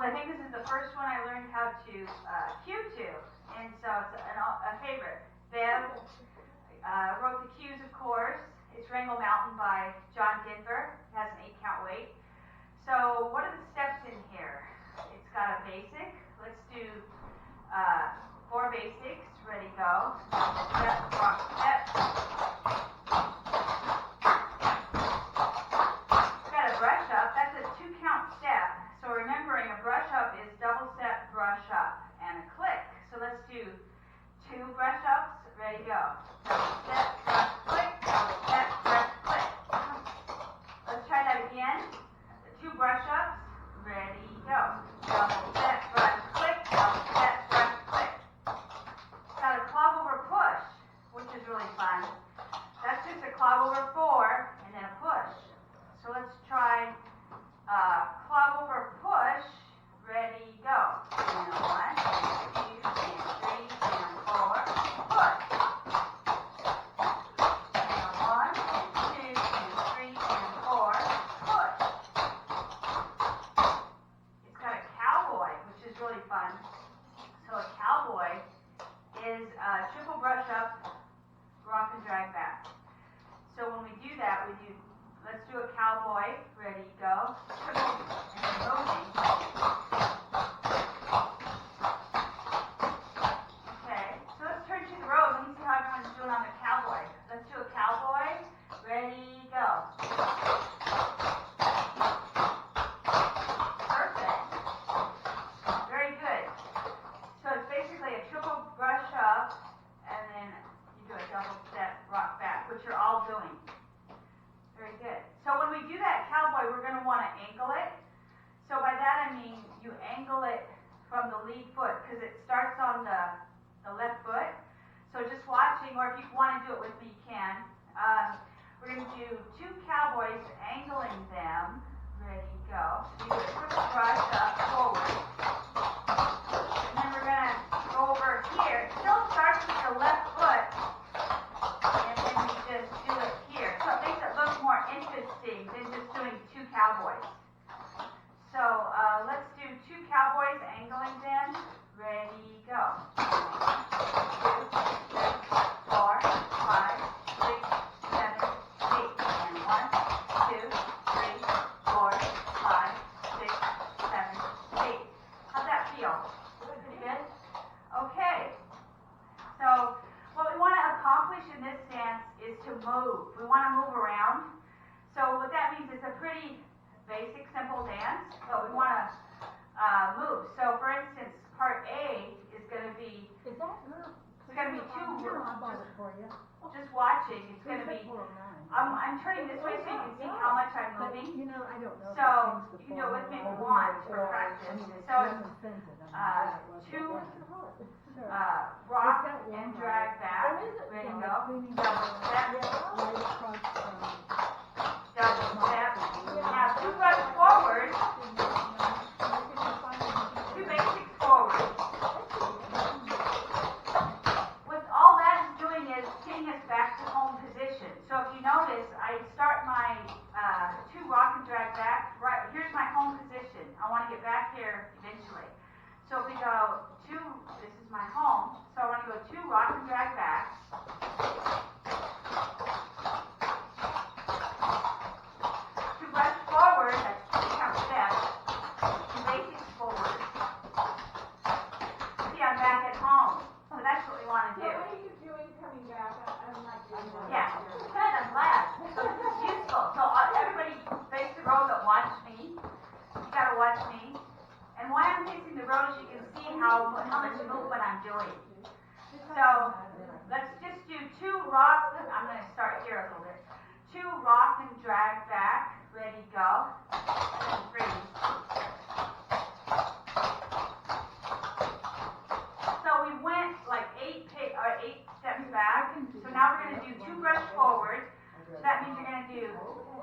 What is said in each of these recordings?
I think this is the first one I learned how to cue to, and so it's a favorite. Bev wrote the cues, of course. It's Wrangle Mountain by DENVRE. It has an 8-count weight. So what are the steps in here? It's got a basic. Let's do 4 basics. Ready, go. Step, rock, step. It's got a brush up. That's a 2-count step. So remembering a brush up is double step, brush up, and a click. So let's do 2 brush ups. Ready, go. Double step, brush, click, double step, brush, click. Let's try that again. 2 brush ups. Ready, go. Double step, brush, click, double step, brush, click. Got a clog over push, which is really fun. That's just a clog over 4 and then a push. So let's try clog over push. Ready, go. And 1, 2, and 3, and 4. Push. And 1, 2, and 3, and 4. Push. It's got a cowboy, which is really fun. So a cowboy is a triple brush up, rock and drag back. So when we do that, let's do a cowboy. Ready, go. Triple and then moving. Okay, so let's turn to the road. Let me see how everyone's doing on the cowboy. Let's do a cowboy. Ready, go. Perfect. Very good. So it's basically a triple brush up, and then you do a double step, rock back, which you're all doing. Very good. So when we do that cowboy, we're going to want to angle it. So by that I mean you angle it from the lead foot because it starts on the left foot. So just watching, or if you want to do it with me, you can. We're going to do 2 cowboys, angling them. Ready, go. So you do a triple brush up, forward. And then we're going to go over here. It still starts with the left foot. And then we just do it here. So it makes it look more interesting than just doing 2 cowboys. So let's do 2 cowboys, angling them. Ready, go. 1, 2, 3, 4, 5, 6, 7, 8. And 1, 2, 3, 4, 5, 6, 7, 8. How's that feel? Pretty good? Okay. So what we want to accomplish in this dance is to move. We want to move around. So what that means is a pretty basic, simple dance, but we want to move. So for instance, part A is going to be, it's going to be 2, just watching, it's going to be, I'm turning this way so you can see how much I'm moving. So you can do it with me if you want for practice. So it's 2 rock and drag back. Ready, go. Double step. Double step. Now 2 brush forward. 2 basics forward. What all that is doing is getting us back to home position. So if you notice, I start my 2 rock and drag back. Right, here's my home position. I want to get back here eventually. So if we go 2, this is my home. So I want to go 2 rock and drag back. 2 brush forward, that's 2-count steps. 2 basics forward. See, I'm back at home. So that's what we want to do. So what are you doing coming back? I'm not doing that. Yeah, good, I'm glad. So this is useful. So everybody face the road but watch me. You gotta watch me. And while I'm facing the road, you can see how much movement I'm doing. So let's just do 2 rock. I'm going to start here a little bit. 2 rock and drag back. Ready, go. And freeze. So we went like 8 steps back. So now we're going to do 2 brush forward. So that means you're going to do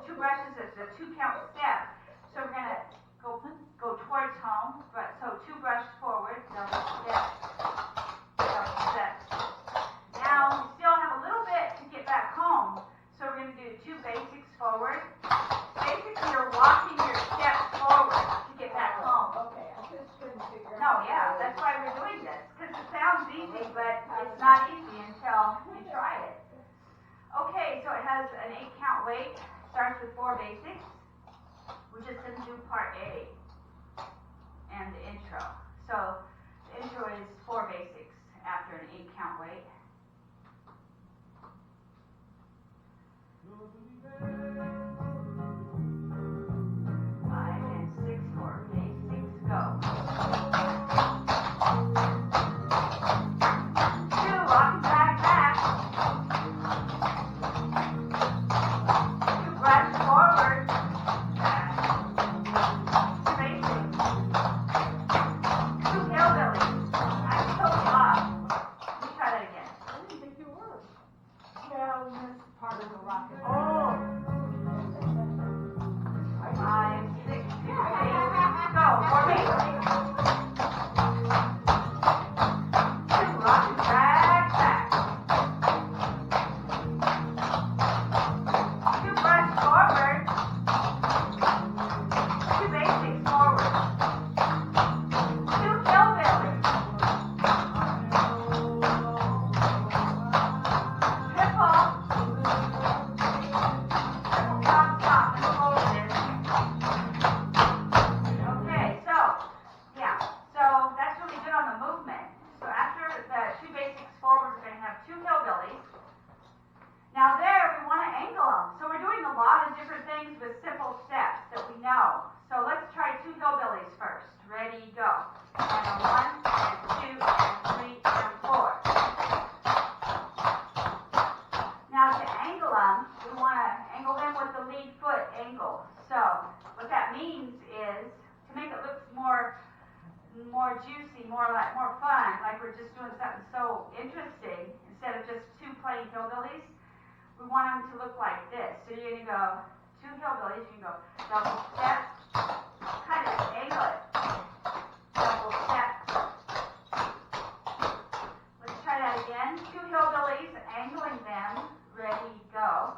2 brushes as a 2-count step. So we're going to go towards home, but so 2 brushes forward, double step, double step. Now we still have a little bit to get back home, so we're going to do 2 basics forward. Basically, you're walking your steps forward to get back home. Okay, I know, yeah, that's why we're doing this, because it sounds easy, but it's not easy until you try it. Okay, so it has an 8-count weight, starts with 4 basics. We're just going to do part A and the intro. So the intro is 4 basics after an 8-count weight. 5 and 6 for basics, go. 2, rock and drag back. 2, brush forward. Back. 2 basics. 2 hillbillies. I told you off. Let me try that again. I didn't think you were. Well, this part of the rock and roll. Oh. 5, 6, 2 basics, go. 4 basics. 2, rock and drag back. 2, brush forward. 2 basics forward. 2 hillbillies. Triple. Triple top, top, and hold this. Okay, so, yeah, so that's really good on the movement. So after the 2 basics forward, we're going to have 2 hillbillies. Now there, we want to angle them. So we're doing a lot of different things with simple steps that we know. So let's try 2 hillbillies first. Ready, go. And a 1, and 2, and 3, and 4. Now to angle them, we want to angle them with the lead foot angle. So what that means is to make it look more juicy, more fun, like we're just doing something so interesting instead of just 2 plain hillbillies. We want them to look like this. So you're going to go 2 hillbillies, you can go double step, kind of angle it. Double step. Let's try that again. 2 hillbillies, angling them. Ready, go.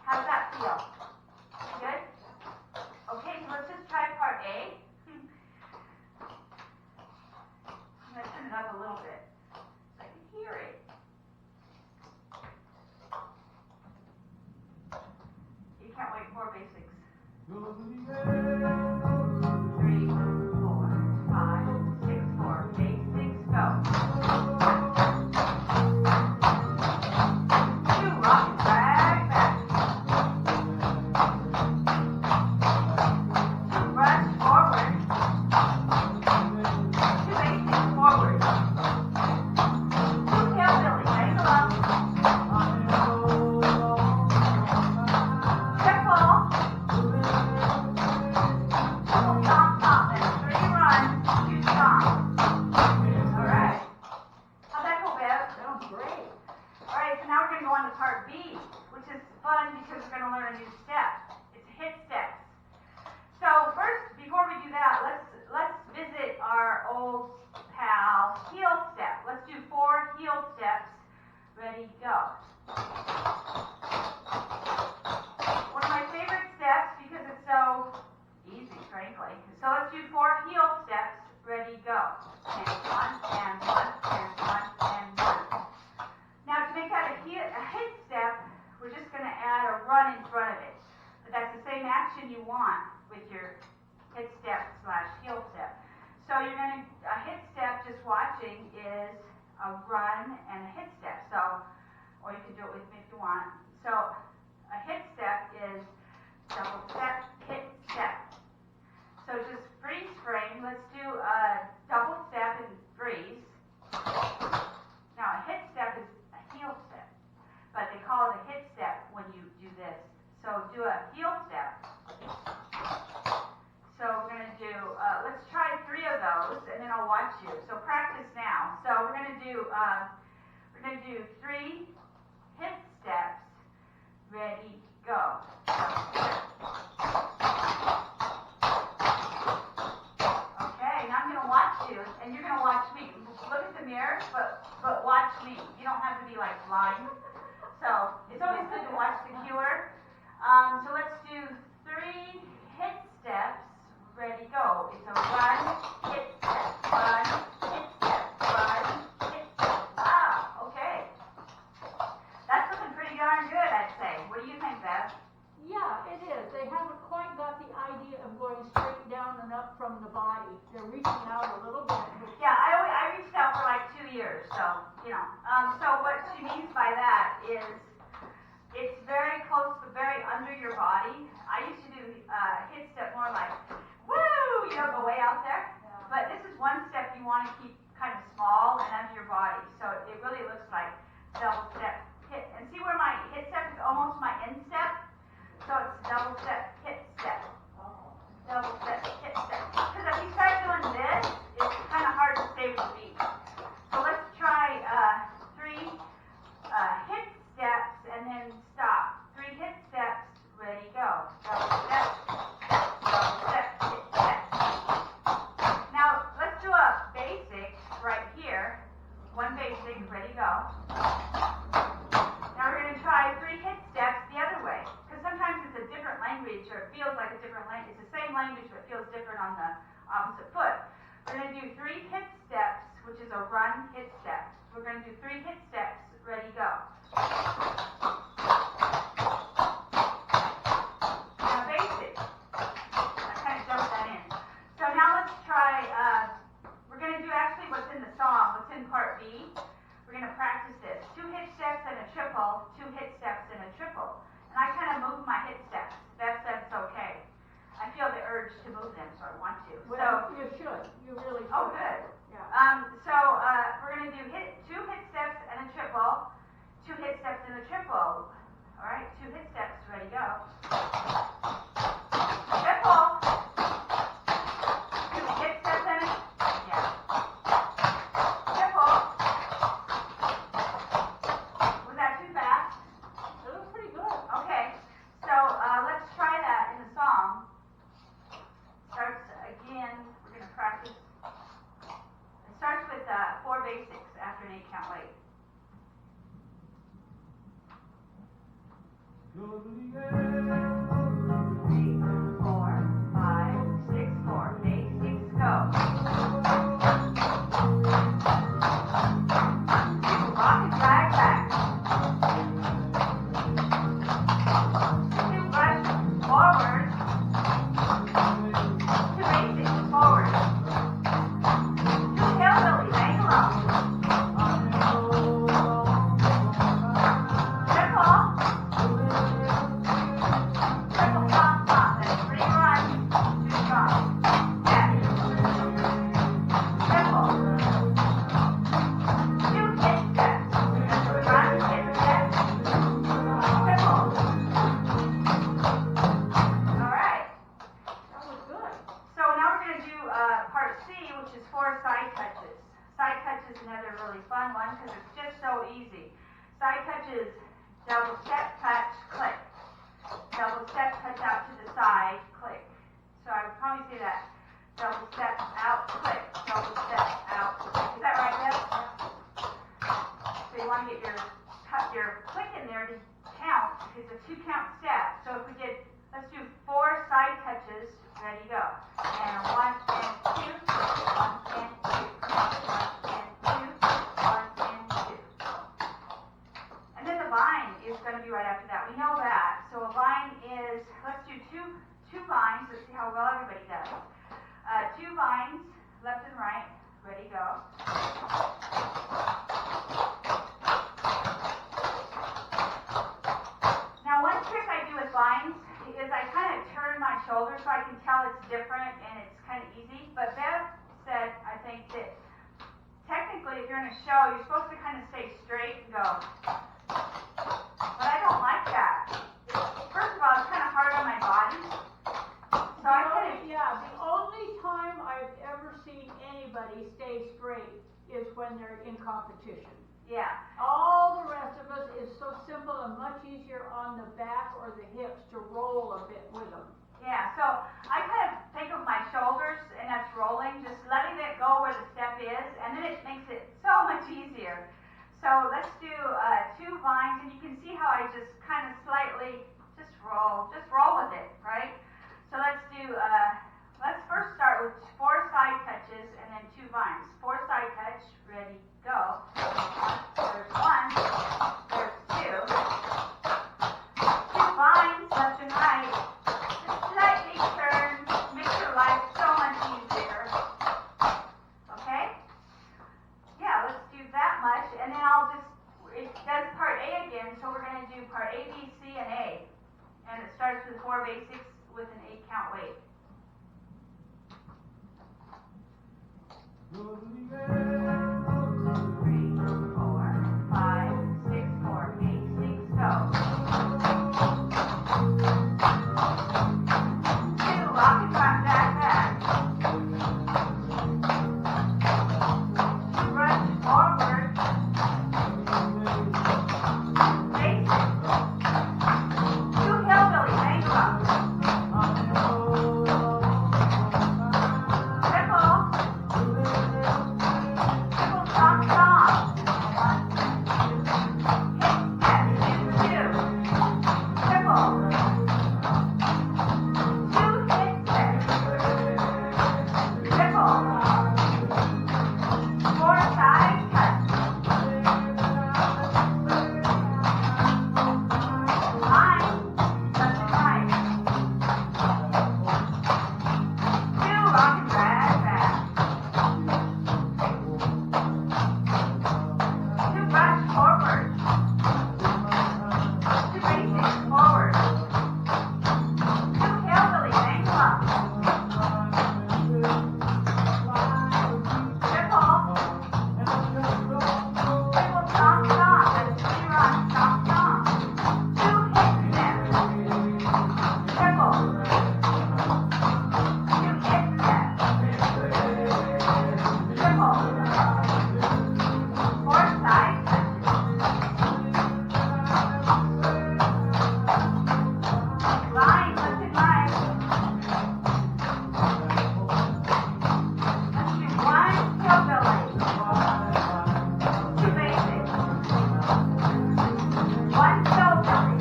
How does that feel? Good? Okay, so let's just try part A. I'm going to turn it up a little bit so I can hear it. You can't wait, 4 basics. 3, 4, 5, 6, 4 basics, go. 2, rock and drag back. 2, brush forward. 2 basics forward. 2 hillbillies, angle up. Triple. Triple stomp, stomp, and 3 run, 2 stomp. All right. How'd that go, Bev? Sounds great. All right, so now we're going to go on to part B, which is fun because we're going to learn a new step. It's hit steps. So first, before we do that, let's visit our old pal heel step. Let's do 4 heel steps. Ready, go. One of my favorite steps because it's so easy, frankly. So let's do 4 heel steps. Ready, go. And 1, and 1, and 1, and 1. Now to make that a hit step, we're just going to add a run in front of it. But that's the same action you want with your hit step / heel step. So you're going to, a hit step just watching is a run and a hit step. So, or you can do it with me if you want. So a hit step is double step, hit step. So just freeze frame. Let's do a double step and freeze. Now a hit step is a heel step, but they call it a hit step when you do this. So do a heel step. So we're going to do, let's try 3 of those, and then I'll watch you. So practice now. So we're going to do 3 hit steps. Ready, go. Okay, now I'm going to watch you, and you're going to watch me. Look at the mirror, but watch me. You don't have to be like blind. So it's always good to watch the cue So let's do 3 hit steps. Ready, go. It's a run, hit step, run, hit step, run, hit step. Wow, okay. That's looking pretty darn good, I'd say. What do you think, Bev? Yeah, it is. They haven't quite got the idea of going straight down and up from the body. They're reaching out a little bit. Yeah, I reached out for like 2 years, so, you know. So what she means by that is it's very close, but very under your body. I used to do hit step more like, woo, you know, go way out there. But this is one step you want to keep kind of small and under your body. So it really looks like double step hit. And see where my hit step is almost my instep? So it's double step, hit step. Double step, hit step. Because if you start doing this, it's kind of hard to stay with the beat. So let's try 3 hit steps and then stop. 3 hit steps, ready, go. Double step, hit step. Now let's do a basic right here. 1 basic, ready, go. Now we're going to try 3 hit steps the other way. Because sometimes it's a different language, or it feels like a different language. It's the same language, but it feels different on the opposite foot. We're going to do 3 hit steps, which is a run hit step. We're going to do 3 hit steps, ready, go. Now basic. I kind of jumped that in. So now let's try, we're going to do actually what's in the song, what's in part B. We're going to practice this. 2 hit steps and a triple, 2 hit steps and a triple. And I kind of move my hit steps. Bev said it's okay. I feel the urge to move them, so I want to. Well, you should. You really should. Oh, good. Yeah. So we're going to do 2 hit steps and a triple, 2 hit steps and a triple. All right, 2 hit steps, ready, go. Triple. 2 hit steps and a, yeah. Triple. Was that too fast? It was pretty good. Okay, so let's try that in the song. Starts again, we're going to practice. It starts with 4 basics after an 8 count wait. Go to the 3, 4, 5, 6, 4. Basics, go. Rock and drag back. 2 brush forward. 2 basics forward. 2 hillbillies, angle up. Triple. Triple pop, pop. That's 3 runs, 2 strong. Back. Triple. 2 hit steps. That's a run, hit step. Triple. All right. That was good. So now we're going to do part C, which is 4 side touches. Side touch is another really fun one because it's just so easy. Side touch is double step, touch, click. Double step, touch out to the side, click. So I would probably say that. Double step, out, click. Double step, out, click. Is that right, Deb? So you want to get your click in there to count. It's a 2 count step. So if we did, let's do 4 side touches. Ready, go. And 1 and 2, 1 and 2, 1 and 2, 1 and 2. And then the vine is going to be right after that. We know that. So a vine is, let's do two vines. Let's see how well everybody does. 2 vines, left and right. Ready, go. Now one trick I do with vines is I kind of turn my shoulder so I can tell it's different and it's kind of easy. But Bev said, I think that technically if you're in a show, you're supposed to kind of stay straight and go. But I don't like that. First of all, it's kind of hard on my body. So I kind of, Yeah, the only time I've ever seen anybody stay straight is when they're in competition. yeah. All the rest of us is so simple and much easier on the back or the hips to roll a bit with them. Yeah, so I kind of think of my shoulders and that's rolling, just letting it go where the step is, and then it makes it so much easier. So let's do 2 vines, and you can see how I just kind of slightly just roll with it, right? So let's do, let's first start with 4 side touches and then 2 vines. 4 side touch, ready, go. There's 1, there's 2. 2 vines, left and right. Just slightly turn, makes your life so much easier. Okay? Yeah, let's do that much, and then it does part A again, so we're going to do part A, B, C, and A. And it starts with 4 basics with an 8 count weight. 3, 4, 5, 6, 4, 8, 6, go. 2, rock and rock, back, back. 2, brush forward. Basic. 2, hillbilly, bankrupt. Triple. Triple stomp stomp. Hit step, 2. Triple. 2 hit steps. Triple. 4 side touch. Line, left and right. 2 rock and drag back. 2 brush forward. 2 basic forward. 2 hillbilly ankle up. Triple. Triple stomp stomp. That's 3 rock stomp stomp. 2 hit steps. Triple. 2 hit steps. Triple. 4 side touches. Line, left and right. Let's do 1 hillbilly. 2 basics. 1 hillbilly.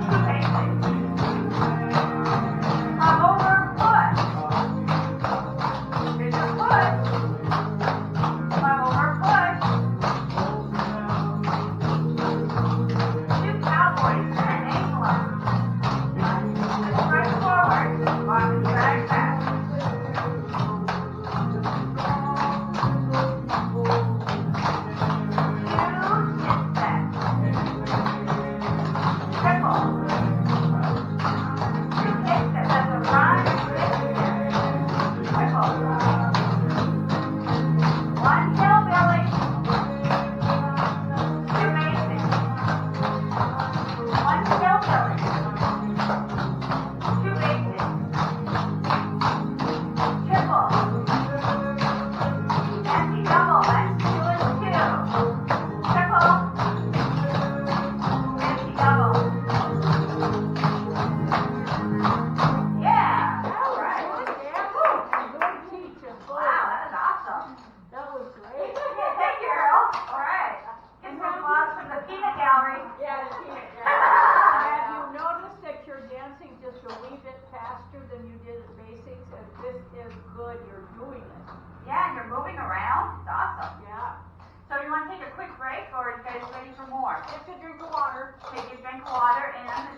2 basics. Come over foot. Here's your foot. Come over foot. 2 cowboys and an ankle up. Let's brush forward. Rock and drag back. 2 hit steps. Triple. 2 hit steps. That's a run, hit step. Triple. 1 hillbilly. 2 basics. 1 hillbilly. 2 basics. Triple. Empty double. That's 2 and 2. Triple. Empty double. Yeah. All right. Woo. Good teaching, boy. Wow, that was awesome. That was great. Yeah, thank you, Earl. All right. Get some applause from the peanut gallery. Yeah, have you noticed that you're dancing just a wee bit faster than you did at basics? And this is good, you're doing it. Yeah, and you're moving around. It's awesome. Yeah. So you want to take a quick break, or are you guys ready for more? Get a drink of water. Take a drink of water, and I'm going